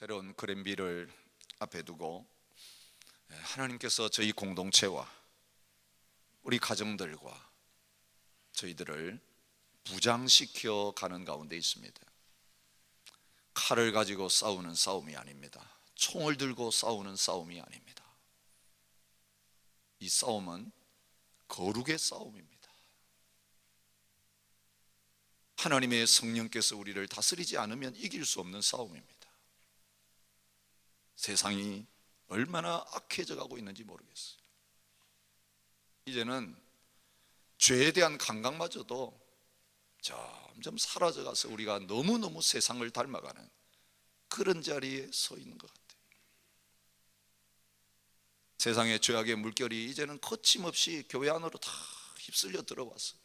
새로운 그랜비를 앞에 두고 하나님께서 저희 공동체와 우리 가정들과 저희들을 부장시켜 가는 가운데 있습니다. 칼을 가지고 싸우는 싸움이 아닙니다. 총을 들고 싸우는 싸움이 아닙니다. 이 싸움은 거룩의 싸움입니다. 하나님의 성령께서 우리를 다스리지 않으면 이길 수 없는 싸움입니다. 세상이 얼마나 악해져 가고 있는지 모르겠어요. 이제는 죄에 대한 감각마저도 점점 사라져가서 우리가 너무너무 세상을 닮아가는 그런 자리에 서 있는 것 같아요. 세상의 죄악의 물결이 이제는 거침없이 교회 안으로 다 휩쓸려 들어와서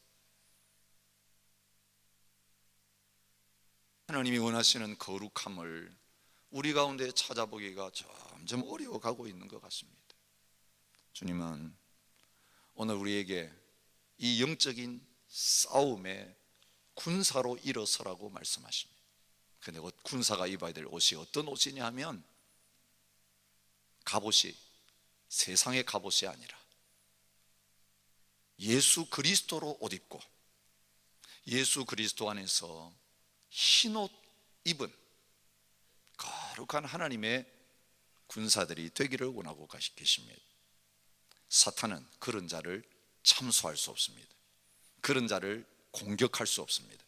하나님이 원하시는 거룩함을 우리 가운데 찾아보기가 점점 어려워가고 있는 것 같습니다. 주님은 오늘 우리에게 이 영적인 싸움에 군사로 일어서라고 말씀하십니다. 그런데 군사가 입어야 될 옷이 어떤 옷이냐 하면 갑옷이 세상의 갑옷이 아니라 예수 그리스도로 옷 입고 예수 그리스도 안에서 흰옷 입은 거룩한 하나님의 군사들이 되기를 원하고 계십니다. 사탄은 그런 자를 참수할 수 없습니다. 그런 자를 공격할 수 없습니다.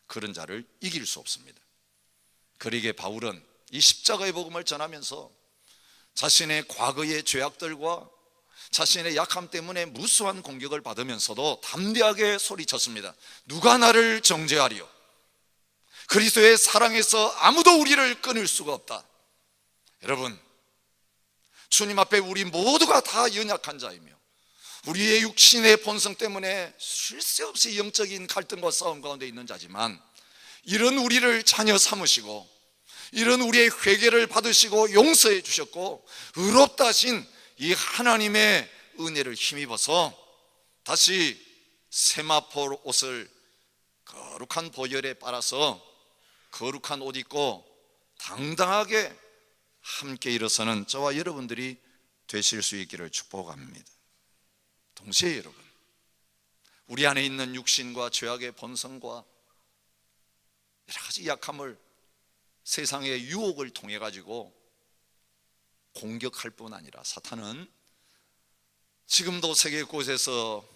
그런 자를 이길 수 없습니다. 그러기에 바울은 이 십자가의 복음을 전하면서 자신의 과거의 죄악들과 자신의 약함 때문에 무수한 공격을 받으면서도 담대하게 소리쳤습니다. 누가 나를 정죄하리요? 그리스도의 사랑에서 아무도 우리를 끊을 수가 없다. 여러분, 주님 앞에 우리 모두가 다 연약한 자이며 우리의 육신의 본성 때문에 쉴 새 없이 영적인 갈등과 싸움 가운데 있는 자지만 이런 우리를 자녀 삼으시고 이런 우리의 회개를 받으시고 용서해 주셨고 의롭다 하신 이 하나님의 은혜를 힘입어서 다시 세마포 옷을 거룩한 보혈에 빨아서 거룩한 옷 입고 당당하게 함께 일어서는 저와 여러분들이 되실 수 있기를 축복합니다. 동시에 여러분, 우리 안에 있는 육신과 죄악의 본성과 여러 가지 약함을 세상의 유혹을 통해 가지고 공격할 뿐 아니라 사탄은 지금도 세계 곳에서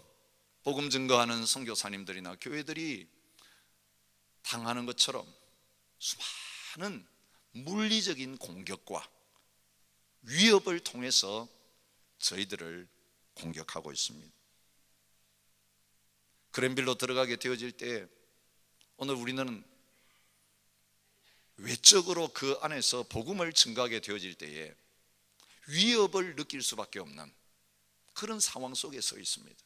복음 증거하는 선교사님들이나 교회들이 당하는 것처럼 수많은 물리적인 공격과 위협을 통해서 저희들을 공격하고 있습니다. 그랜빌로 들어가게 되어질 때 오늘 우리는 외적으로 그 안에서 복음을 증거하게 되어질 때에 위협을 느낄 수밖에 없는 그런 상황 속에 서 있습니다.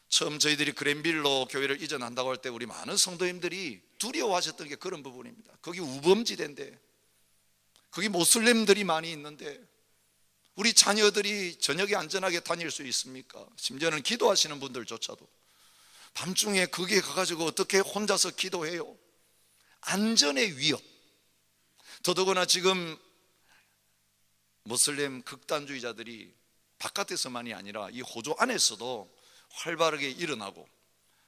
처음 저희들이 그랜빌로 교회를 이전한다고 할 때 우리 많은 성도님들이 두려워하셨던 게 그런 부분입니다. 거기 우범지대인데, 거기 모슬렘들이 많이 있는데 우리 자녀들이 저녁에 안전하게 다닐 수 있습니까? 심지어는 기도하시는 분들조차도 밤중에 거기에 가가지고 어떻게 혼자서 기도해요? 안전의 위협. 더더구나 지금 모슬렘 극단주의자들이 바깥에서만이 아니라 이 호주 안에서도 활발하게 일어나고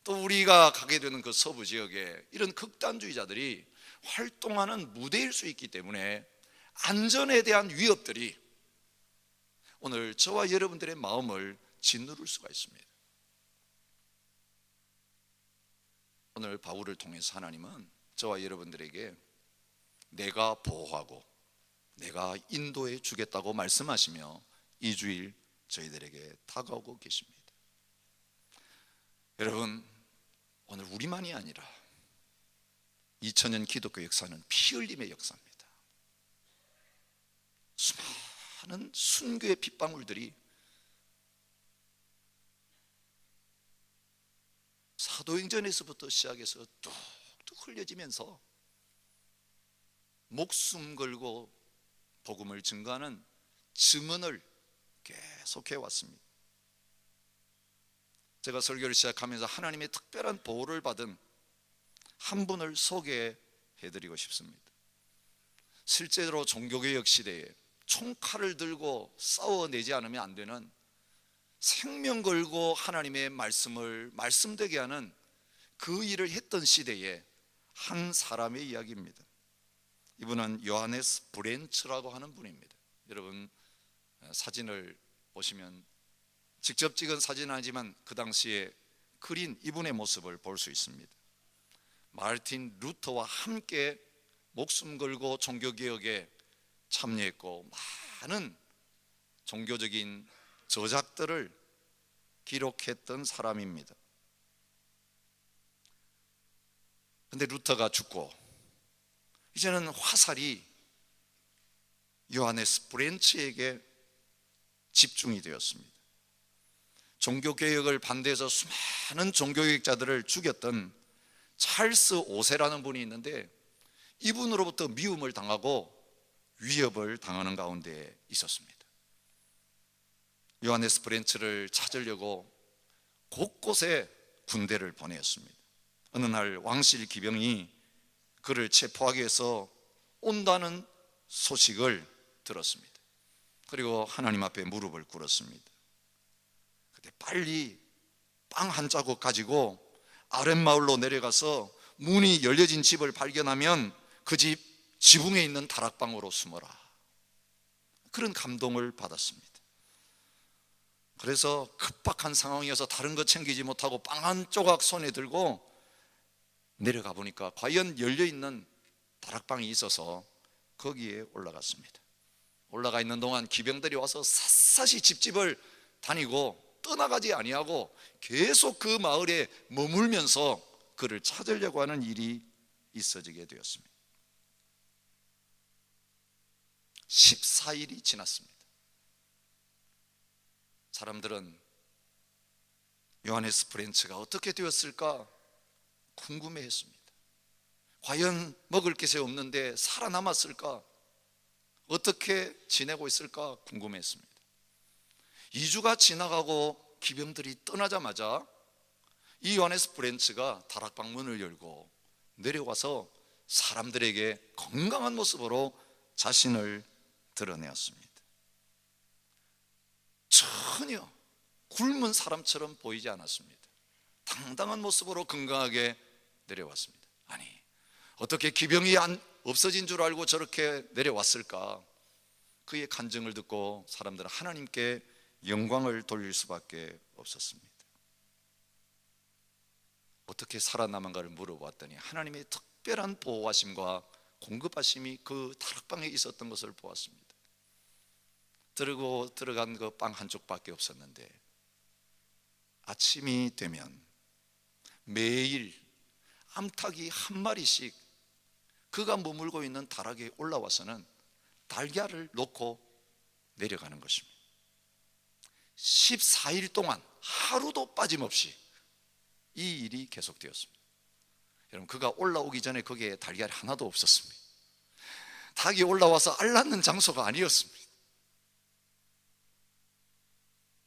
또 우리가 가게 되는 그 서부 지역에 이런 극단주의자들이 활동하는 무대일 수 있기 때문에 안전에 대한 위협들이 오늘 저와 여러분들의 마음을 짓누를 수가 있습니다. 오늘 바울을 통해서 하나님은 저와 여러분들에게 내가 보호하고 내가 인도해 주겠다고 말씀하시며 이 주일 저희들에게 다가오고 계십니다. 여러분, 오늘 우리만이 아니라 2000년 기독교 역사는 피 흘림의 역사입니다. 수많은 순교의 핏방울들이 사도행전에서부터 시작해서 뚝뚝 흘려지면서 목숨 걸고 복음을 증거하는 증언을 계속해 왔습니다. 제가 설교를 시작하면서 하나님의 특별한 보호를 받은 한 분을 소개해드리고 싶습니다. 실제로 종교개혁 시대에 총칼을 들고 싸워내지 않으면 안 되는, 생명 걸고 하나님의 말씀을 말씀되게 하는 그 일을 했던 시대에 한 사람의 이야기입니다. 이분은 요하네스 브렌츠라고 하는 분입니다. 여러분 사진을 보시면, 직접 찍은 사진은 아니지만 그 당시에 그린 이분의 모습을 볼 수 있습니다. 마르틴 루터와 함께 목숨 걸고 종교개혁에 참여했고 많은 종교적인 저작들을 기록했던 사람입니다. 그런데 루터가 죽고 이제는 화살이 요하네스 브렌츠에게 집중이 되었습니다. 종교개혁을 반대해서 수많은 종교개혁자들을 죽였던 찰스 5세라는 분이 있는데, 이분으로부터 미움을 당하고 위협을 당하는 가운데 있었습니다. 요하네스 브렌츠를 찾으려고 곳곳에 군대를 보내었습니다. 어느 날 왕실 기병이 그를 체포하기 위해서 온다는 소식을 들었습니다. 그리고 하나님 앞에 무릎을 꿇었습니다. 그때 빨리 빵 한 자국 가지고 아랫마을로 내려가서 문이 열려진 집을 발견하면 그 집 지붕에 있는 다락방으로 숨어라, 그런 감동을 받았습니다. 그래서 급박한 상황이어서 다른 거 챙기지 못하고 빵 한 조각 손에 들고 내려가 보니까 과연 열려있는 다락방이 있어서 거기에 올라갔습니다. 올라가 있는 동안 기병들이 와서 샅샅이 집집을 다니고 떠나가지 아니하고 계속 그 마을에 머물면서 그를 찾으려고 하는 일이 있어지게 되었습니다. 14일이 지났습니다. 사람들은 요하네스 브렌츠가 어떻게 되었을까 궁금해했습니다. 과연 먹을 것이 없는데 살아남았을까? 어떻게 지내고 있을까 궁금했습니다. 2주가 지나가고 기병들이 떠나자마자 이 요하네스 브렌츠가 다락방 문을 열고 내려와서 사람들에게 건강한 모습으로 자신을 드러내었습니다. 전혀 굶은 사람처럼 보이지 않았습니다. 당당한 모습으로 건강하게 내려왔습니다. 아니, 어떻게 기병이 없어진 줄 알고 저렇게 내려왔을까? 그의 간증을 듣고 사람들은 하나님께 영광을 돌릴 수밖에 없었습니다. 어떻게 살아남은가를 물어보았더니 하나님의 특별한 보호하심과 공급하심이 그 다락방에 있었던 것을 보았습니다. 들어간 그 빵 한 쪽밖에 없었는데 아침이 되면 매일 암탉이 한 마리씩 그가 머물고 있는 다락에 올라와서는 달걀을 놓고 내려가는 것입니다. 14일 동안 하루도 빠짐없이 이 일이 계속되었습니다. 여러분, 그가 올라오기 전에 거기에 달걀이 하나도 없었습니다. 닭이 올라와서 알 낳는 장소가 아니었습니다.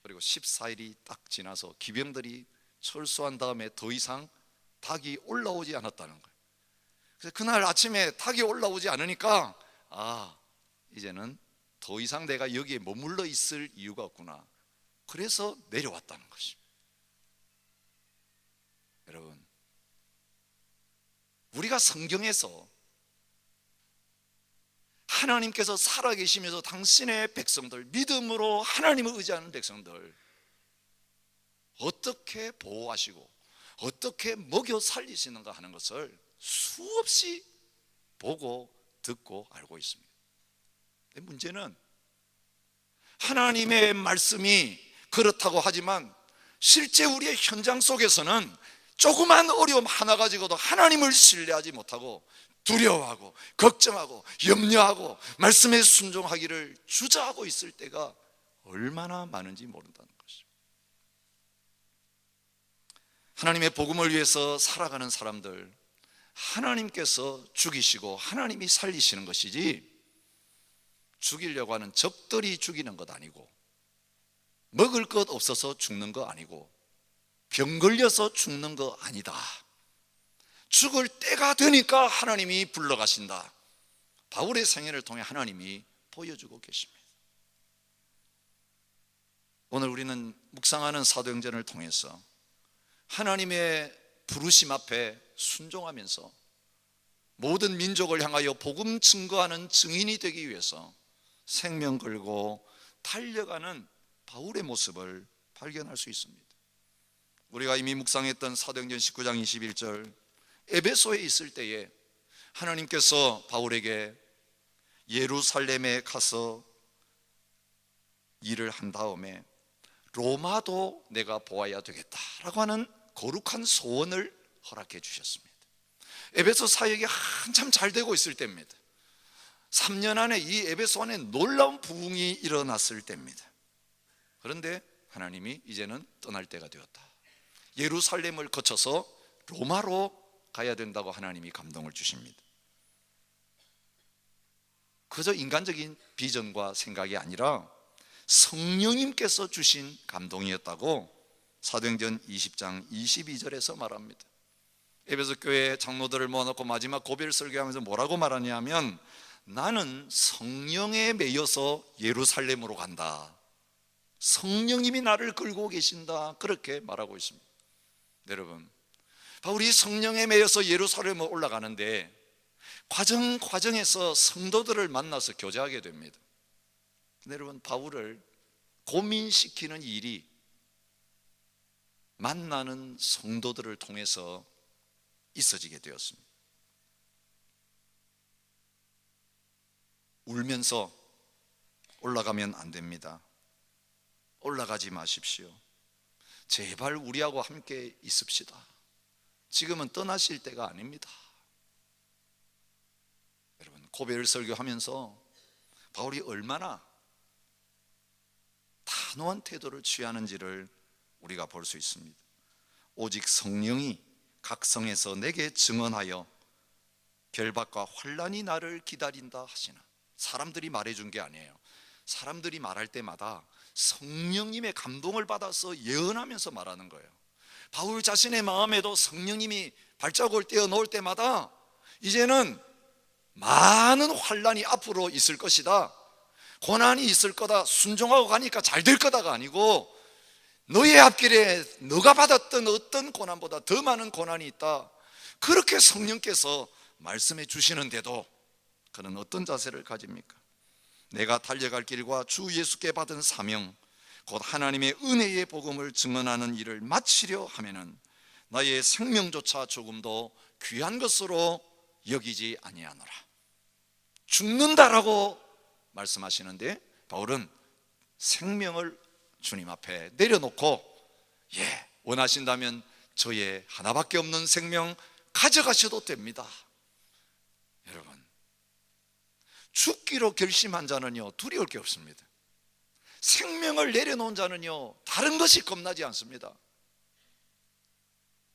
그리고 14일이 딱 지나서 기병들이 철수한 다음에 더 이상 닭이 올라오지 않았다는 거예요. 그래서 그날 아침에 닭이 올라오지 않으니까 이제는 더 이상 내가 여기에 머물러 있을 이유가 없구나. 그래서 내려왔다는 것입니다. 여러분, 우리가 성경에서 하나님께서 살아계시면서 당신의 백성들, 믿음으로 하나님을 의지하는 백성들 어떻게 보호하시고 어떻게 먹여 살리시는가 하는 것을 수없이 보고 듣고 알고 있습니다. 근데 문제는 하나님의 말씀이 그렇다고 하지만 실제 우리의 현장 속에서는 조그만 어려움 하나 가지고도 하나님을 신뢰하지 못하고 두려워하고 걱정하고 염려하고 말씀에 순종하기를 주저하고 있을 때가 얼마나 많은지 모른다는 것입니다. 하나님의 복음을 위해서 살아가는 사람들, 하나님께서 죽이시고 하나님이 살리시는 것이지 죽이려고 하는 적들이 죽이는 것 아니고, 먹을 것 없어서 죽는 거 아니고, 병 걸려서 죽는 거 아니다. 죽을 때가 되니까 하나님이 불러가신다. 바울의 생애를 통해 하나님이 보여주고 계십니다. 오늘 우리는 묵상하는 사도행전을 통해서 하나님의 부르심 앞에 순종하면서 모든 민족을 향하여 복음 증거하는 증인이 되기 위해서 생명 걸고 달려가는 바울의 모습을 발견할 수 있습니다. 우리가 이미 묵상했던 사도행전 19장 21절, 에베소에 있을 때에 하나님께서 바울에게 예루살렘에 가서 일을 한 다음에 로마도 내가 보아야 되겠다라고 하는 거룩한 소원을 허락해 주셨습니다. 에베소 사역이 한참 잘 되고 있을 때입니다. 3년 안에 이 에베소 안에 놀라운 부흥이 일어났을 때입니다. 그런데 하나님이 이제는 떠날 때가 되었다. 예루살렘을 거쳐서 로마로 가야 된다고 하나님이 감동을 주십니다. 그저 인간적인 비전과 생각이 아니라 성령님께서 주신 감동이었다고 사도행전 20장 22절에서 말합니다. 에베소 교회 장로들을 모아놓고 마지막 고별 설교하면서 뭐라고 말하냐면, 나는 성령에 매여서 예루살렘으로 간다, 성령님이 나를 끌고 계신다, 그렇게 말하고 있습니다. 여러분, 바울이 성령에 매여서 예루살렘으로 올라가는데 과정에서 성도들을 만나서 교제하게 됩니다. 근데 여러분, 바울을 고민시키는 일이 만나는 성도들을 통해서 있어지게 되었습니다. 울면서 올라가면 안 됩니다. 올라가지 마십시오. 제발 우리하고 함께 있읍시다. 지금은 떠나실 때가 아닙니다. 여러분, 고별 설교하면서 바울이 얼마나 단호한 태도를 취하는지를 우리가 볼 수 있습니다. 오직 성령이 각 성에서 내게 증언하여 결박과 환난이 나를 기다린다 하시나. 사람들이 말해준 게 아니에요. 사람들이 말할 때마다 성령님의 감동을 받아서 예언하면서 말하는 거예요. 바울 자신의 마음에도 성령님이 발자국을 떼어 놓을 때마다 이제는 많은 환난이 앞으로 있을 것이다, 고난이 있을 거다, 순종하고 가니까 잘 될 거다가 아니고, 너의 앞길에 너가 받았던 어떤 고난보다 더 많은 고난이 있다, 그렇게 성령께서 말씀해 주시는데도 그는 어떤 자세를 가집니까? 내가 달려갈 길과 주 예수께 받은 사명, 곧 하나님의 은혜의 복음을 증언하는 일을 마치려 하면은 나의 생명조차 조금도 귀한 것으로 여기지 아니하노라. 죽는다라고 말씀하시는데 바울은 생명을 주님 앞에 내려놓고, 원하신다면 저의 하나밖에 없는 생명 가져가셔도 됩니다. 여러분, 죽기로 결심한 자는요 두려울 게 없습니다. 생명을 내려놓은 자는요 다른 것이 겁나지 않습니다.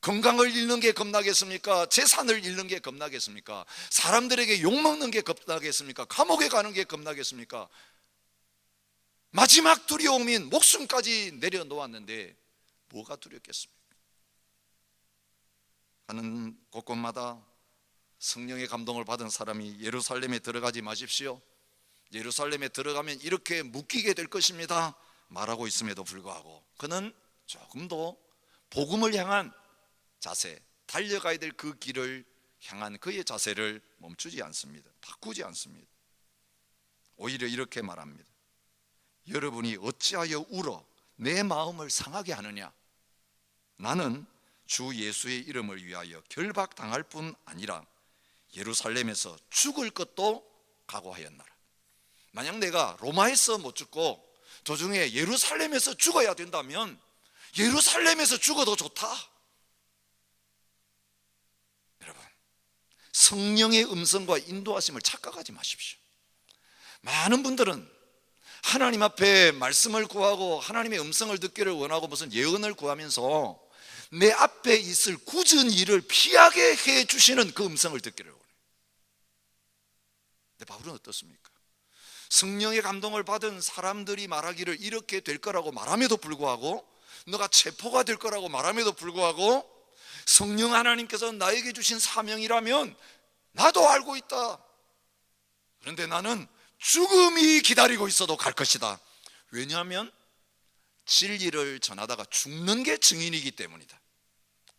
건강을 잃는 게 겁나겠습니까? 재산을 잃는 게 겁나겠습니까? 사람들에게 욕먹는 게 겁나겠습니까? 감옥에 가는 게 겁나겠습니까? 마지막 두려움인 목숨까지 내려놓았는데 뭐가 두렵겠습니까? 가는 곳곳마다 성령의 감동을 받은 사람이 예루살렘에 들어가지 마십시오, 예루살렘에 들어가면 이렇게 묶이게 될 것입니다 말하고 있음에도 불구하고 그는 조금도 복음을 향한 자세, 달려가야 될 그 길을 향한 그의 자세를 멈추지 않습니다. 바꾸지 않습니다. 오히려 이렇게 말합니다. 여러분이 어찌하여 울어 내 마음을 상하게 하느냐? 나는 주 예수의 이름을 위하여 결박당할 뿐 아니라 예루살렘에서 죽을 것도 각오하였나라. 만약 내가 로마에서 못 죽고 도중에 예루살렘에서 죽어야 된다면 예루살렘에서 죽어도 좋다. 여러분, 성령의 음성과 인도하심을 착각하지 마십시오. 많은 분들은 하나님 앞에 말씀을 구하고 하나님의 음성을 듣기를 원하고 무슨 예언을 구하면서 내 앞에 있을 굳은 일을 피하게 해 주시는 그 음성을 듣기를 원해요. 근데 바울은 어떻습니까? 성령의 감동을 받은 사람들이 말하기를 이렇게 될 거라고 말함에도 불구하고, 너가 체포가 될 거라고 말함에도 불구하고, 성령 하나님께서 나에게 주신 사명이라면 나도 알고 있다, 그런데 나는 죽음이 기다리고 있어도 갈 것이다. 왜냐하면 진리를 전하다가 죽는 게 증인이기 때문이다.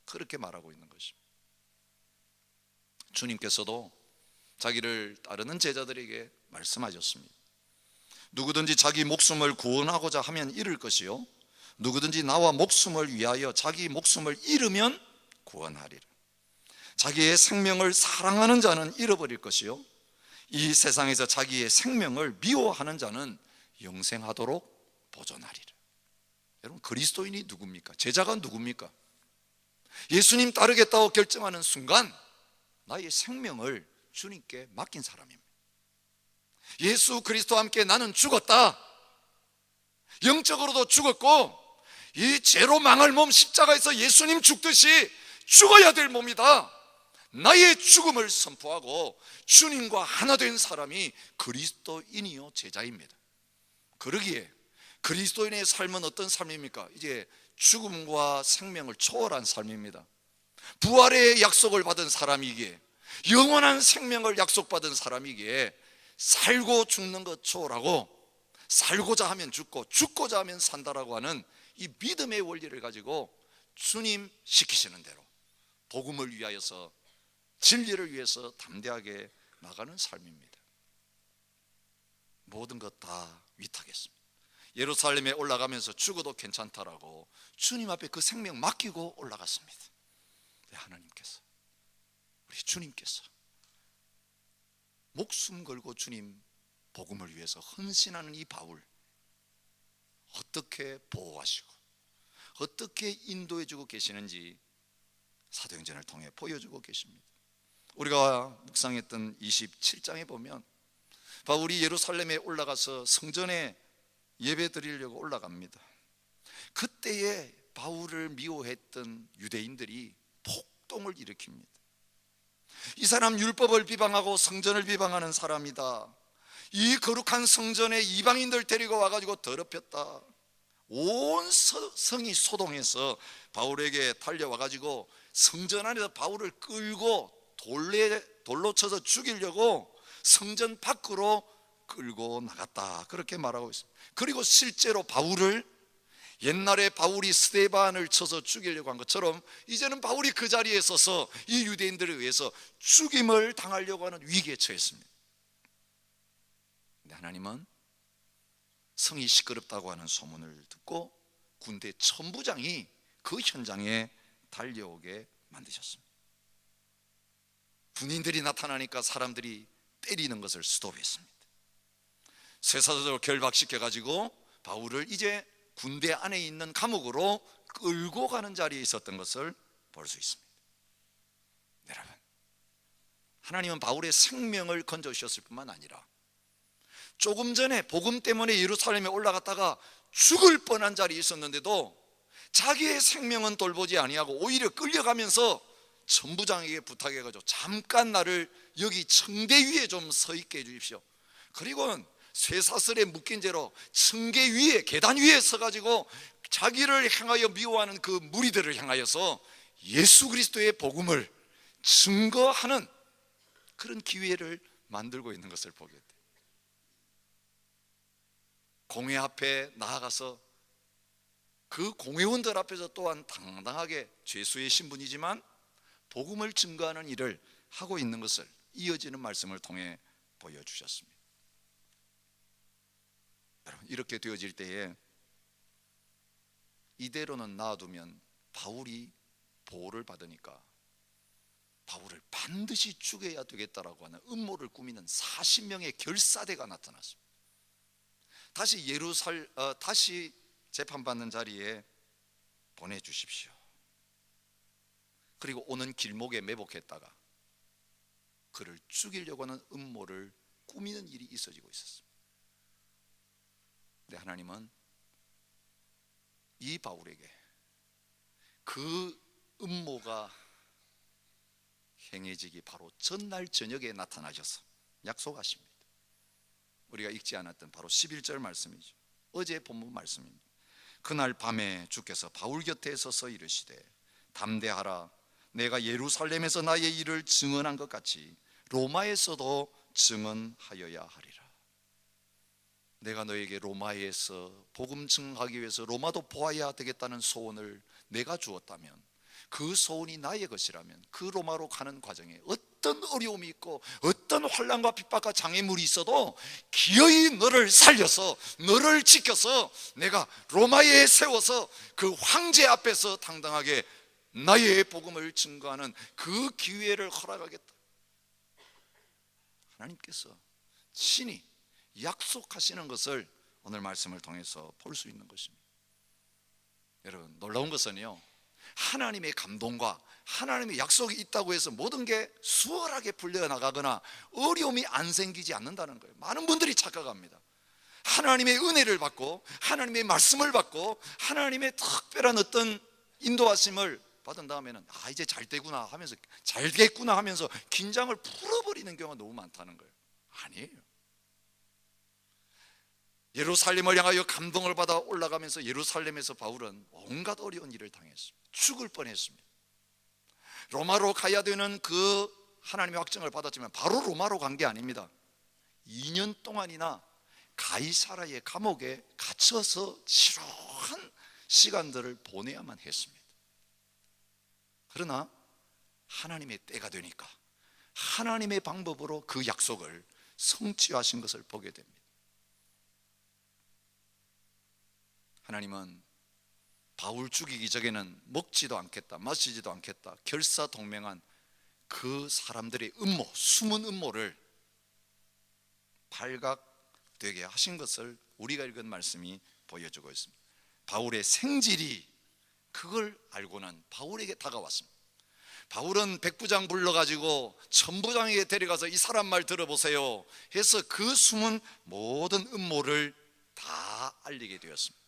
그렇게 말하고 있는 것입니다. 주님께서도 자기를 따르는 제자들에게 말씀하셨습니다. 누구든지 자기 목숨을 구원하고자 하면 잃을 것이요, 누구든지 나와 목숨을 위하여 자기 목숨을 잃으면 구원하리라. 자기의 생명을 사랑하는 자는 잃어버릴 것이요, 이 세상에서 자기의 생명을 미워하는 자는 영생하도록 보존하리라. 여러분, 그리스도인이 누굽니까? 제자가 누굽니까? 예수님 따르겠다고 결정하는 순간 나의 생명을 주님께 맡긴 사람입니다. 예수 그리스도와 함께 나는 죽었다, 영적으로도 죽었고 이 죄로 망할 몸 십자가에서 예수님 죽듯이 죽어야 될 몸이다. 나의 죽음을 선포하고 주님과 하나 된 사람이 그리스도인이요 제자입니다. 그러기에 그리스도인의 삶은 어떤 삶입니까? 이제 죽음과 생명을 초월한 삶입니다. 부활의 약속을 받은 사람이기에, 영원한 생명을 약속받은 사람이기에 살고 죽는 것 초월하고, 살고자 하면 죽고 죽고자 하면 산다라고 하는 이 믿음의 원리를 가지고 주님 시키시는 대로 복음을 위하여서, 진리를 위해서 담대하게 나가는 삶입니다. 모든 것 다 위탁했습니다. 예루살렘에 올라가면서 죽어도 괜찮다라고 주님 앞에 그 생명 맡기고 올라갔습니다. 하나님께서, 우리 주님께서 목숨 걸고 주님 복음을 위해서 헌신하는 이 바울 어떻게 보호하시고 어떻게 인도해주고 계시는지 사도행전을 통해 보여주고 계십니다. 우리가 묵상했던 27장에 보면 바울이 예루살렘에 올라가서 성전에 예배 드리려고 올라갑니다. 그때에 바울을 미워했던 유대인들이 폭동을 일으킵니다. 이 사람 율법을 비방하고 성전을 비방하는 사람이다, 이 거룩한 성전에 이방인들 데리고 와가지고 더럽혔다. 온 성이 소동해서 바울에게 달려와가지고 성전 안에서 바울을 끌고 돌로 쳐서 죽이려고 성전 밖으로 끌고 나갔다, 그렇게 말하고 있습니다. 그리고 실제로 바울을, 옛날에 바울이 스데반을 쳐서 죽이려고 한 것처럼 이제는 바울이 그 자리에 서서 이 유대인들에 의해서 죽임을 당하려고 하는 위기에 처했습니다. 근데 하나님은 성이 시끄럽다고 하는 소문을 듣고 군대 천부장이 그 현장에 달려오게 만드셨습니다. 군인들이 나타나니까 사람들이 때리는 것을 스톱했습니다. 쇠사슬로 결박시켜가지고 바울을 이제 군대 안에 있는 감옥으로 끌고 가는 자리에 있었던 것을 볼 수 있습니다. 여러분, 하나님은 바울의 생명을 건져주셨을 뿐만 아니라 조금 전에 복음 때문에 예루살렘에 올라갔다가 죽을 뻔한 자리에 있었는데도 자기의 생명은 돌보지 아니하고 오히려 끌려가면서 천부장에게 부탁해가지고 잠깐 나를 여기 청대 위에 좀 서 있게 해주십시오. 그리고는 쇠사슬에 묶인 채로 층계 위에, 계단 위에 서가지고 자기를 향하여 미워하는 그 무리들을 향하여서 예수 그리스도의 복음을 증거하는 그런 기회를 만들고 있는 것을 보게 돼요. 공회 앞에 나아가서 그 공회원들 앞에서 또한 당당하게 죄수의 신분이지만 복음을 증거하는 일을 하고 있는 것을 이어지는 말씀을 통해 보여주셨습니다. 이렇게 되어질 때에 이대로는 놔두면 바울이 보호를 받으니까 바울을 반드시 죽여야 되겠다라고 하는 음모를 꾸미는 40명의 결사대가 나타났습니다. 다시 재판받는 자리에 보내주십시오. 그리고 오는 길목에 매복했다가 그를 죽이려고 하는 음모를 꾸미는 일이 있어지고 있었습니다. 근데 하나님은 이 바울에게 그 음모가 행해지기 바로 전날 저녁에 나타나셔서 약속하십니다. 우리가 읽지 않았던 바로 11절 말씀이죠. 어제 본문 말씀입니다. 그날 밤에 주께서 바울 곁에 서서 이르시되 담대하라, 내가 예루살렘에서 나의 일을 증언한 것 같이 로마에서도 증언하여야 하리라. 내가 너에게 로마에서 복음 증언하기 위해서 로마도 보아야 되겠다는 소원을 내가 주었다면, 그 소원이 나의 것이라면 그 로마로 가는 과정에 어떤 어려움이 있고 어떤 환난과 핍박과 장애물이 있어도 기어이 너를 살려서 너를 지켜서 내가 로마에 세워서 그 황제 앞에서 당당하게 나의 복음을 증거하는 그 기회를 허락하겠다. 하나님께서 친히 약속하시는 것을 오늘 말씀을 통해서 볼 수 있는 것입니다. 여러분, 놀라운 것은요, 하나님의 감동과 하나님의 약속이 있다고 해서 모든 게 수월하게 풀려나가거나 어려움이 안 생기지 않는다는 거예요. 많은 분들이 착각합니다. 하나님의 은혜를 받고 하나님의 말씀을 받고 하나님의 특별한 어떤 인도하심을 받은 다음에는 이제 잘 되구나 하면서, 잘 됐구나 하면서 긴장을 풀어버리는 경우가 너무 많다는 거예요. 아니에요. 예루살렘을 향하여 감동을 받아 올라가면서 예루살렘에서 바울은 온갖 어려운 일을 당했습니다. 죽을 뻔했습니다. 로마로 가야 되는 그 하나님의 확정을 받았지만 바로 로마로 간 게 아닙니다. 2년 동안이나 가이사라의 감옥에 갇혀서 지루한 시간들을 보내야만 했습니다. 그러나 하나님의 때가 되니까 하나님의 방법으로 그 약속을 성취하신 것을 보게 됩니다. 하나님은 바울 죽이기 전에는 먹지도 않겠다, 마시지도 않겠다 결사동맹한 그 사람들의 음모, 숨은 음모를 발각되게 하신 것을 우리가 읽은 말씀이 보여주고 있습니다. 바울의 생질이 그걸 알고는 바울에게 다가왔습니다. 바울은 백부장 불러가지고 천부장에게 데려가서 이 사람 말 들어보세요 해서 그 숨은 모든 음모를 다 알리게 되었습니다.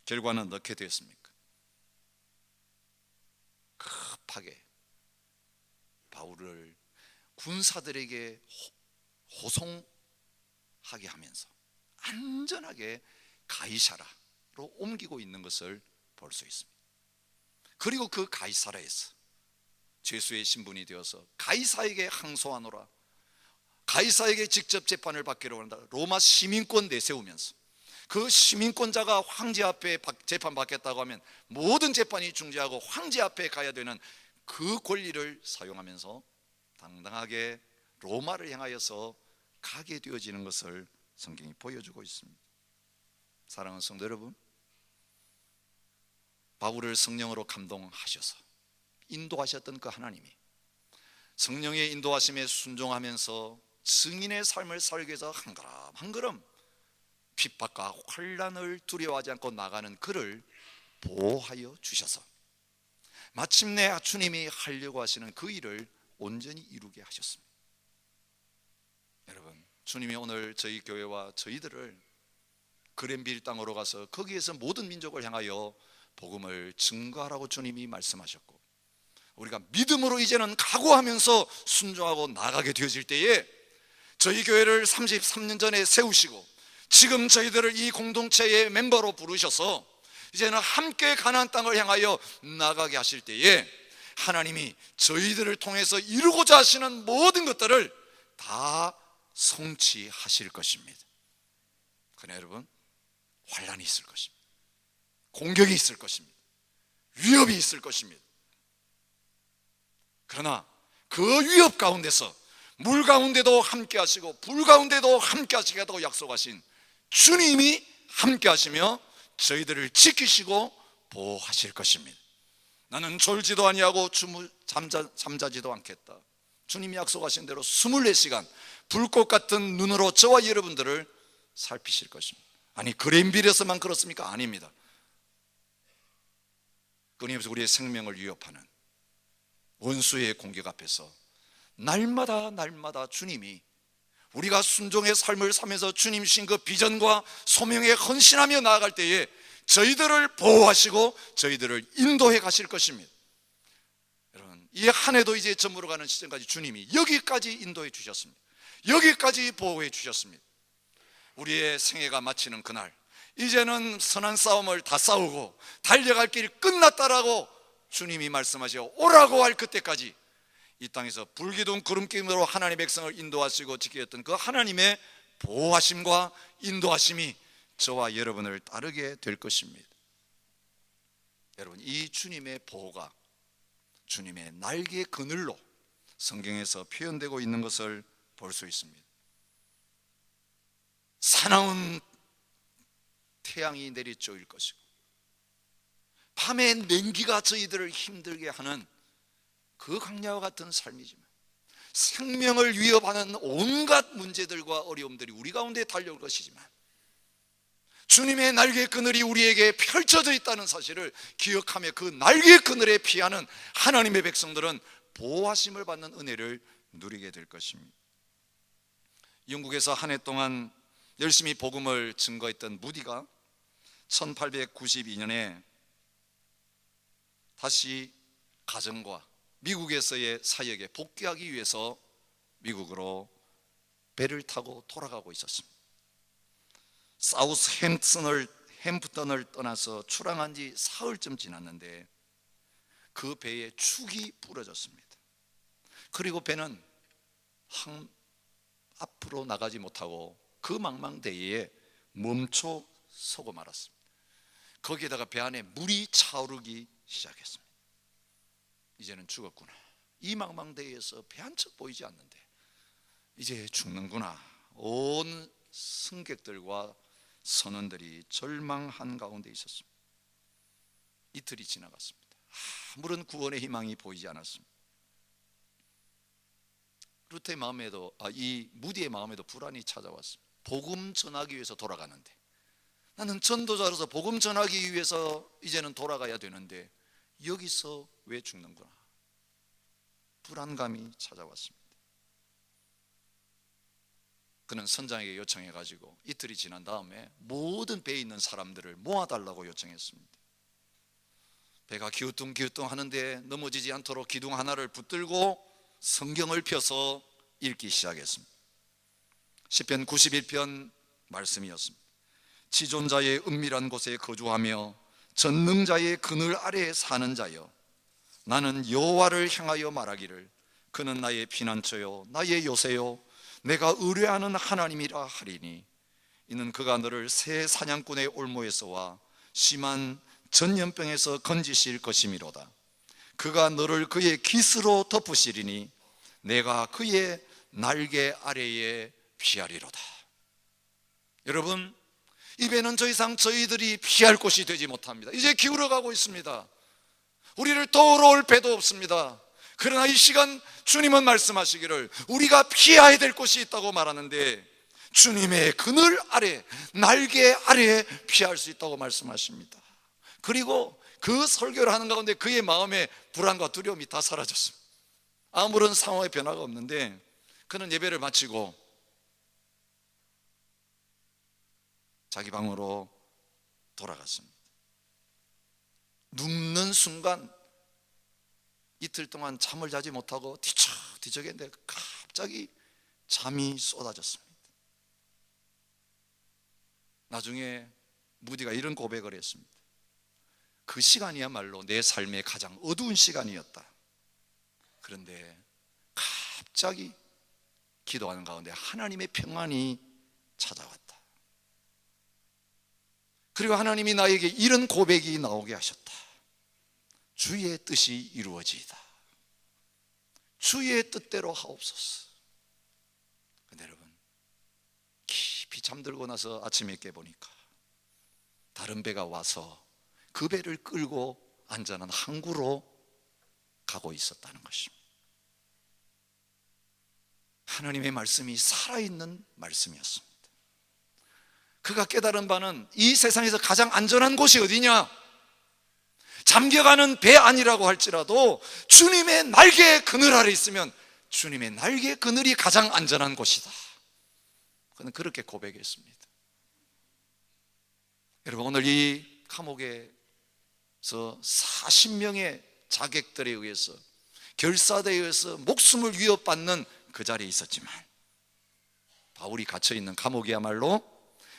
결과는 어떻게 되었습니까? 급하게 바울을 군사들에게 호송하게 하면서 안전하게 가이사라로 옮기고 있는 것을 볼 수 있습니다. 그리고 그 가이사라에서 죄수의 신분이 되어서 가이사에게 항소하노라, 가이사에게 직접 재판을 받기로 한다, 로마 시민권 내세우면서 그 시민권자가 황제 앞에 재판받겠다고 하면 모든 재판이 중지하고 황제 앞에 가야 되는 그 권리를 사용하면서 당당하게 로마를 향하여서 가게 되어지는 것을 성경이 보여주고 있습니다. 사랑하는 성도 여러분, 바울을 성령으로 감동하셔서 인도하셨던 그 하나님이 성령의 인도하심에 순종하면서 증인의 삶을 살기 위해서 한 걸음 한 걸음 핍박과 환난을 두려워하지 않고 나가는 그를 보호하여 주셔서 마침내 주님이 하려고 하시는 그 일을 온전히 이루게 하셨습니다. 여러분, 주님이 오늘 저희 교회와 저희들을 그랜빌 땅으로 가서 거기에서 모든 민족을 향하여 복음을 증거하라고 주님이 말씀하셨고, 우리가 믿음으로 이제는 각오하면서 순종하고 나가게 되어질 때에 저희 교회를 33년 전에 세우시고 지금 저희들을 이 공동체의 멤버로 부르셔서 이제는 함께 가나안 땅을 향하여 나가게 하실 때에 하나님이 저희들을 통해서 이루고자 하시는 모든 것들을 다 성취하실 것입니다. 그러나 여러분, 환난이 있을 것입니다. 공격이 있을 것입니다. 위협이 있을 것입니다. 그러나 그 위협 가운데서 물 가운데도 함께 하시고 불 가운데도 함께 하시겠다고 약속하신 주님이 함께 하시며 저희들을 지키시고 보호하실 것입니다. 나는 졸지도 아니하고 잠자지도 않겠다. 주님이 약속하신 대로 24시간 불꽃 같은 눈으로 저와 여러분들을 살피실 것입니다. 아니, 그랜빌에서만 그렇습니까? 아닙니다. 끊임없이 우리의 생명을 위협하는 원수의 공격 앞에서 날마다 주님이 우리가 순종의 삶을 살면서 주님 주신 그 비전과 소명에 헌신하며 나아갈 때에 저희들을 보호하시고 저희들을 인도해 가실 것입니다. 여러분, 이 한 해도 이제 저물어가는 시점까지 주님이 여기까지 인도해 주셨습니다. 여기까지 보호해 주셨습니다. 우리의 생애가 마치는 그날, 이제는 선한 싸움을 다 싸우고 달려갈 길이 끝났다라고 주님이 말씀하시고 오라고 할 그때까지 이 땅에서 불기둥 구름기둥으로 하나님의 백성을 인도하시고 지키셨던 그 하나님의 보호하심과 인도하심이 저와 여러분을 따르게 될 것입니다. 여러분, 이 주님의 보호가 주님의 날개 그늘로 성경에서 표현되고 있는 것을 볼 수 있습니다. 사나운 태양이 내리쬐을 것이고 밤의 냉기가 저희들을 힘들게 하는 그 강야와 같은 삶이지만 생명을 위협하는 온갖 문제들과 어려움들이 우리 가운데 달려올 것이지만 주님의 날개 그늘이 우리에게 펼쳐져 있다는 사실을 기억하며 그 날개 그늘에 피하는 하나님의 백성들은 보호하심을 받는 은혜를 누리게 될 것입니다. 영국에서 한 해 동안 열심히 복음을 증거했던 무디가 1892년에 다시 가정과 미국에서의 사역에 복귀하기 위해서 미국으로 배를 타고 돌아가고 있었습니다. 사우스 햄프턴을 떠나서 출항한 지 사흘쯤 지났는데 그 배의 축이 부러졌습니다. 그리고 배는 앞으로 나가지 못하고 그 망망대해에 멈춰 서고 말았습니다. 거기에다가 배 안에 물이 차오르기 시작했습니다. 이제는 죽었구나. 이 망망대해에서 배 한 척 보이지 않는데 이제 죽는구나. 온 승객들과 선원들이 절망한 가운데 있었습니다. 이틀이 지나갔습니다. 아무런 구원의 희망이 보이지 않았습니다. 루트의 마음에도 이 무디의 마음에도 불안이 찾아왔습니다. 복음 전하기 위해서 돌아가는데 나는 전도자로서 복음 전하기 위해서 이제는 돌아가야 되는데 여기서 왜 죽는구나. 불안감이 찾아왔습니다. 그는 선장에게 요청해가지고 이틀이 지난 다음에 모든 배에 있는 사람들을 모아달라고 요청했습니다. 배가 기우뚱기우뚱 하는데 넘어지지 않도록 기둥 하나를 붙들고 성경을 펴서 읽기 시작했습니다. 시편 91편 말씀이었습니다. 지존자의 은밀한 곳에 거주하며 전능자의 그늘 아래에 사는 자여, 나는 여호와를 향하여 말하기를 그는 나의 피난처요 나의 요새요 내가 의뢰하는 하나님이라 하리니 이는 그가 너를 새 사냥꾼의 올무에서와 심한 전염병에서 건지실 것이미로다. 그가 너를 그의 깃으로 덮으시리니 내가 그의 날개 아래에 피하리로다. 여러분, 이 배는 더 이상 저희들이 피할 곳이 되지 못합니다. 이제 기울어가고 있습니다. 우리를 도우러올 배도 없습니다. 그러나 이 시간 주님은 말씀하시기를 우리가 피해야 될 곳이 있다고 말하는데 주님의 그늘 아래, 날개 아래에 피할 수 있다고 말씀하십니다. 그리고 그 설교를 하는 가운데 그의 마음의 불안과 두려움이 다 사라졌습니다. 아무런 상황의 변화가 없는데 그는 예배를 마치고 자기 방으로 돌아갔습니다. 눕는 순간 이틀 동안 잠을 자지 못하고 뒤척뒤척했는데 갑자기 잠이 쏟아졌습니다. 나중에 무디가 이런 고백을 했습니다. 그 시간이야말로 내 삶의 가장 어두운 시간이었다. 그런데 갑자기 기도하는 가운데 하나님의 평안이 찾아왔다. 그리고 하나님이 나에게 이런 고백이 나오게 하셨다. 주의 뜻이 이루어지이다. 주의 뜻대로 하옵소서. 근데 여러분, 깊이 잠들고 나서 아침에 깨보니까 다른 배가 와서 그 배를 끌고 안전한 항구로 가고 있었다는 것입니다. 하나님의 말씀이 살아있는 말씀이었습니다. 그가 깨달은 바는 이 세상에서 가장 안전한 곳이 어디냐? 잠겨가는 배 아니라고 할지라도 주님의 날개 그늘 아래 있으면 주님의 날개 그늘이 가장 안전한 곳이다. 그는 그렇게 고백했습니다. 여러분, 오늘 이 감옥에서 40명의 자객들에 의해서 결사대에 의해서 목숨을 위협받는 그 자리에 있었지만 바울이 갇혀있는 감옥이야말로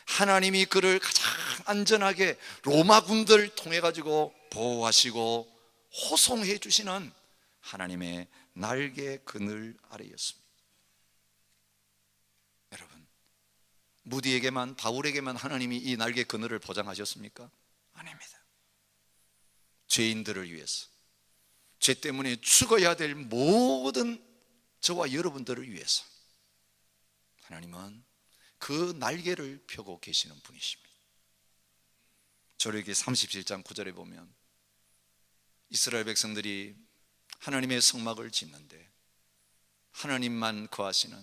하나님이 그를 가장 안전하게 로마 군대를 통해 가지고 보호하시고 호송해 주시는 하나님의 날개 그늘 아래였습니다. 여러분, 무디에게만, 바울에게만 하나님이 이 날개 그늘을 보장하셨습니까? 아닙니다. 죄인들을 위해서, 죄 때문에 죽어야 될 모든 저와 여러분들을 위해서 하나님은 그 날개를 펴고 계시는 분이십니다. 저에게 37장 9절에 보면 이스라엘 백성들이 하나님의 성막을 짓는데 하나님만 거하시는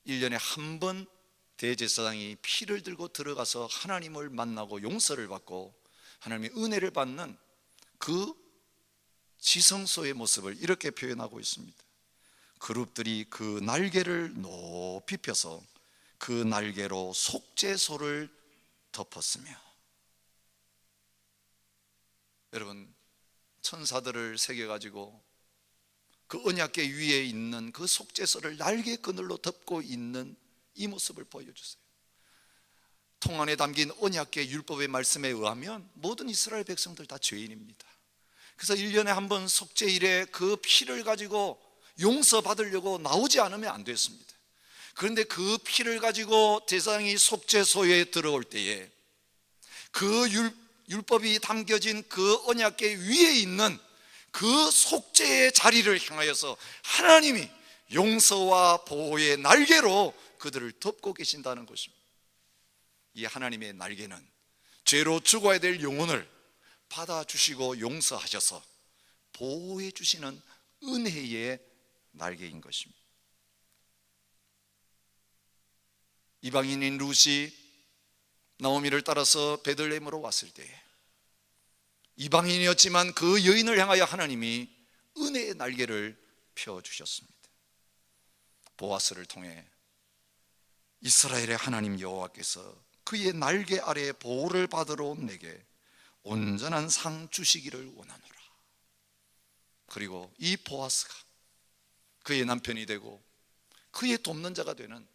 1년에 한 번 대제사장이 피를 들고 들어가서 하나님을 만나고 용서를 받고 하나님의 은혜를 받는 그 지성소의 모습을 이렇게 표현하고 있습니다. 그룹들이 그 날개를 높이 펴서 그 날개로 속죄소를 덮었으며, 여러분, 천사들을 새겨가지고 그 언약궤 위에 있는 그 속죄소를 날개 그늘로 덮고 있는 이 모습을 보여주세요. 통안에 담긴 언약궤 율법의 말씀에 의하면 모든 이스라엘 백성들 다 죄인입니다. 그래서 1년에 한 번 속죄일에 그 피를 가지고 용서받으려고 나오지 않으면 안 됐습니다. 그런데 그 피를 가지고 제사장이 속죄소에 들어올 때에 그 율법이 담겨진 그 언약궤 위에 있는 그 속죄의 자리를 향하여서 하나님이 용서와 보호의 날개로 그들을 덮고 계신다는 것입니다. 이 하나님의 날개는 죄로 죽어야 될 영혼을 받아주시고 용서하셔서 보호해 주시는 은혜의 날개인 것입니다. 이방인인 룻이 나오미를 따라서 베들레헴으로 왔을 때에 이방인이었지만 그 여인을 향하여 하나님이 은혜의 날개를 펴주셨습니다. 보아스를 통해 이스라엘의 하나님 여호와께서 그의 날개 아래 보호를 받으러 온 내게 온전한 상 주시기를 원하노라. 그리고 이 보아스가 그의 남편이 되고 그의 돕는 자가 되는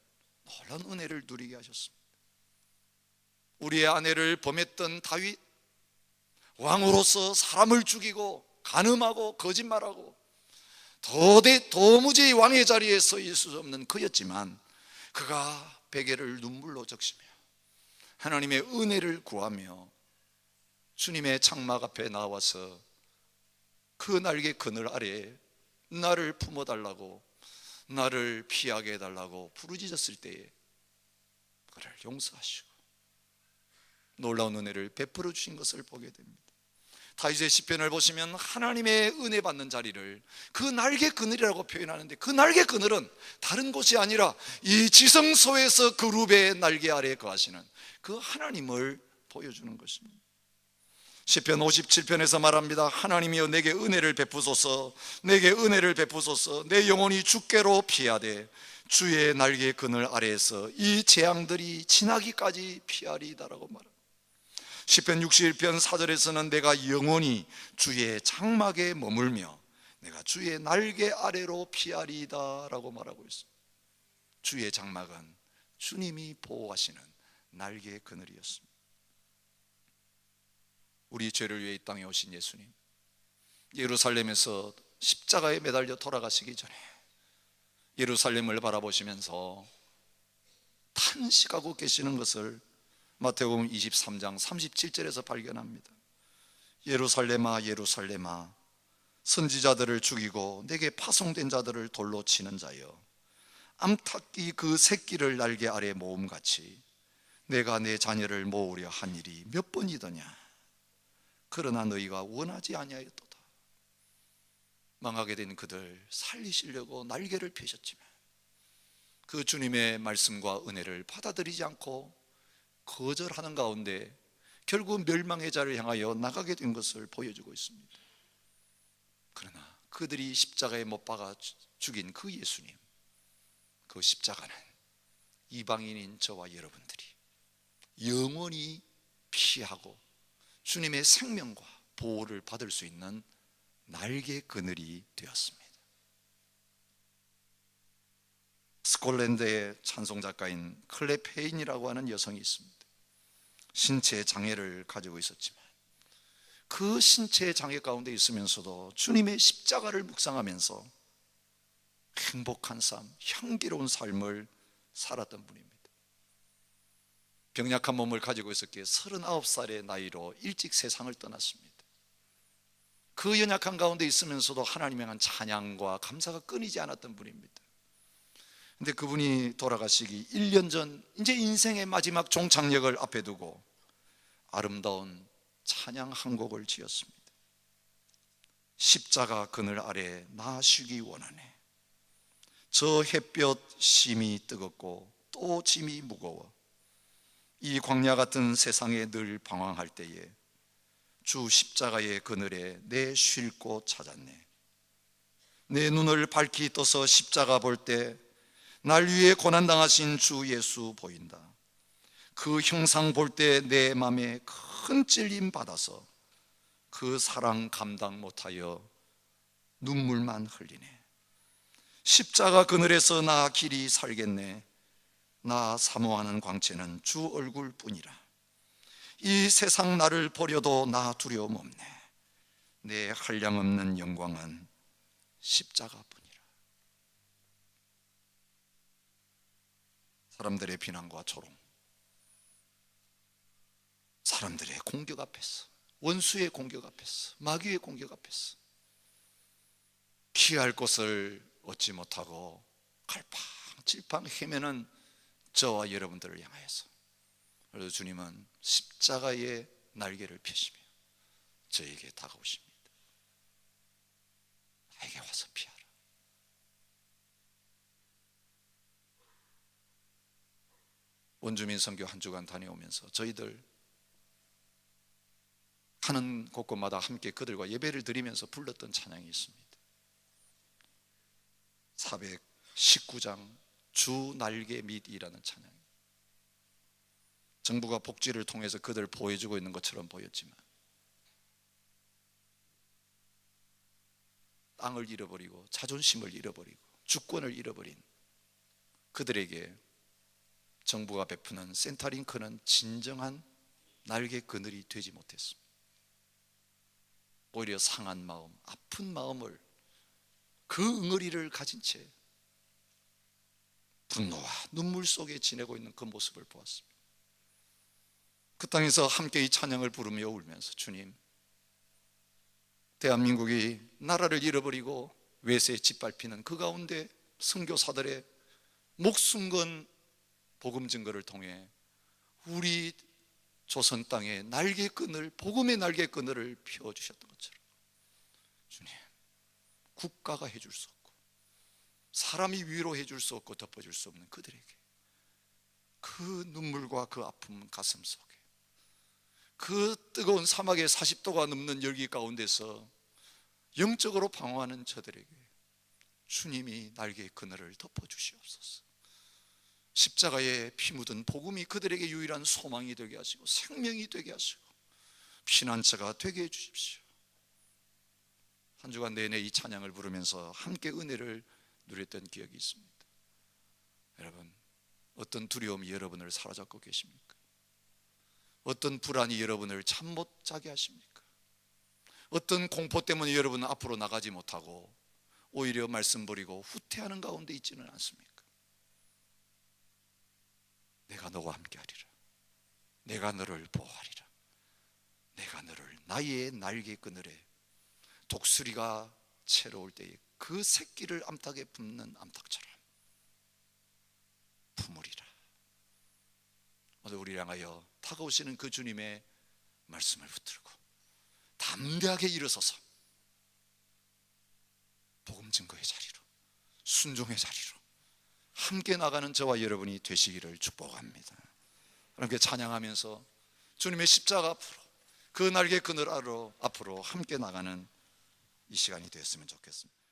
놀라운 은혜를 누리게 하셨습니다. 우리의 아내를 범했던 다윗, 왕으로서 사람을 죽이고 간음하고 거짓말하고 도무지 왕의 자리에 서 있을 수 없는 그였지만 그가 베개를 눈물로 적시며 하나님의 은혜를 구하며 주님의 장막 앞에 나와서 그 날개 그늘 아래에 나를 품어달라고, 나를 피하게 해달라고 부르짖었을 때에 그를 용서하시고 놀라운 은혜를 베풀어 주신 것을 보게 됩니다. 다윗의 시편을 보시면 하나님의 은혜 받는 자리를 그 날개 그늘이라고 표현하는데, 그 날개 그늘은 다른 곳이 아니라 이 지성소에서 그룹의 날개 아래에 거하시는 그 하나님을 보여주는 것입니다. 시편 57편에서 말합니다. 하나님이여 내게 은혜를 베푸소서, 내게 은혜를 베푸소서. 내 영혼이 주께로 피하되 주의 날개 그늘 아래에서 이 재앙들이 지나기까지 피하리이다라고 말합니다. 시편 61편 4절에서는 내가 영원히 주의 장막에 머물며 내가 주의 날개 아래로 피하리이다 라고 말하고 있습니다. 주의 장막은 주님이 보호하시는 날개 그늘이었습니다. 우리 죄를 위해 이 땅에 오신 예수님, 예루살렘에서 십자가에 매달려 돌아가시기 전에 예루살렘을 바라보시면서 탄식하고 계시는 것을 마태복음 23장 37절에서 발견합니다. 예루살렘아 예루살렘아 선지자들을 죽이고 내게 파송된 자들을 돌로 치는 자여, 암탉이 그 새끼를 날개 아래 모음같이 내가 내 자녀를 모으려 한 일이 몇 번이더냐. 그러나 너희가 원하지 아니하였도다. 망하게 된 그들 살리시려고 날개를 펴셨지만 그 주님의 말씀과 은혜를 받아들이지 않고 거절하는 가운데 결국 멸망의 자를 향하여 나가게 된 것을 보여주고 있습니다. 그러나 그들이 십자가에 못 박아 죽인 그 예수님, 그 십자가는 이방인인 저와 여러분들이 영원히 피하고 주님의 생명과 보호를 받을 수 있는 날개 그늘이 되었습니다. 스콜랜드의 찬송작가인 클랩 헤인이라고 하는 여성이 있습니다. 신체 장애를 가지고 있었지만 그 신체의 장애 가운데 있으면서도 주님의 십자가를 묵상하면서 행복한 삶, 향기로운 삶을 살았던 분입니다. 병약한 몸을 가지고 있었기에 39살의 나이로 일찍 세상을 떠났습니다. 그 연약한 가운데 있으면서도 하나님에 대한 찬양과 감사가 끊이지 않았던 분입니다. 근데 그분이 돌아가시기 1년 전, 이제 인생의 마지막 종착역을 앞에 두고 아름다운 찬양 한 곡을 지었습니다. 십자가 그늘 아래 나 쉬기 원하네. 저 햇볕 심이 뜨겁고 또 짐이 무거워 이 광야 같은 세상에 늘 방황할 때에 주 십자가의 그늘에 내 쉴 곳 찾았네. 내 눈을 밝히 떠서 십자가 볼 때 날 위해 고난당하신 주 예수 보인다. 그 형상 볼 때 내 맘에 큰 찔림 받아서 그 사랑 감당 못하여 눈물만 흘리네. 십자가 그늘에서 나 길이 살겠네. 나 사모하는 광채는 주 얼굴뿐이라. 이 세상 나를 버려도 나 두려움 없네. 내 한량없는 영광은 십자가뿐이라. 사람들의 비난과 조롱, 사람들의 공격 앞에서, 원수의 공격 앞에서, 마귀의 공격 앞에서 피할 곳을 얻지 못하고 갈팡질팡 헤매는 저와 여러분들을 향하여서, 그래서 주님은 십자가의 날개를 펴시며 저에게 다가오십니다. 나에게 와서 피하라. 원주민 선교 한 주간 다녀오면서 저희들 가는 곳곳마다 함께 그들과 예배를 드리면서 불렀던 찬양이 있습니다. 419장 주 날개 밑이라는 찬양. 정부가 복지를 통해서 그들을 보호해주고 있는 것처럼 보였지만 땅을 잃어버리고 자존심을 잃어버리고 주권을 잃어버린 그들에게 정부가 베푸는 센터링크는 진정한 날개 그늘이 되지 못했습니다. 오히려 상한 마음, 아픈 마음을, 그 응어리를 가진 채 분노와 눈물 속에 지내고 있는 그 모습을 보았습니다. 그 땅에서 함께 이 찬양을 부르며 울면서, 주님, 대한민국이 나라를 잃어버리고 외세에 짓밟히는 그 가운데 선교사들의 목숨 건 복음 증거를 통해 우리 조선 땅에 날개끈을, 복음의 날개끈을 펴주셨던 것처럼 주님, 국가가 해줄 수 없고 사람이 위로해 줄 수 없고 덮어줄 수 없는 그들에게 그 눈물과 그 아픔 가슴 속에, 그 뜨거운 사막의 40도가 넘는 열기 가운데서 영적으로 방황하는 저들에게 주님이 날개의 그늘을 덮어주시옵소서. 십자가에 피 묻은 복음이 그들에게 유일한 소망이 되게 하시고 생명이 되게 하시고 피난처가 되게 해주십시오. 한 주간 내내 이 찬양을 부르면서 함께 은혜를 누렸던 기억이 있습니다. 여러분, 어떤 두려움이 여러분을 사로잡고 계십니까? 어떤 불안이 여러분을 잠 못 자게 하십니까? 어떤 공포 때문에 여러분은 앞으로 나가지 못하고 오히려 말씀 버리고 후퇴하는 가운데 있지는 않습니까? 내가 너와 함께 하리라. 내가 너를 보호하리라. 내가 너를 나의 날개 그늘에 독수리가 채로울 때에 그 새끼를 암탉에 품는 암탉처럼 품으리라. 오늘 우리를 향하여 다가오시는 그 주님의 말씀을 붙들고 담대하게 일어서서 복음 증거의 자리로, 순종의 자리로 함께 나가는 저와 여러분이 되시기를 축복합니다. 함께 찬양하면서 주님의 십자가 앞으로, 그 날개 그늘 아래로 앞으로 함께 나가는 이 시간이 되었으면 좋겠습니다.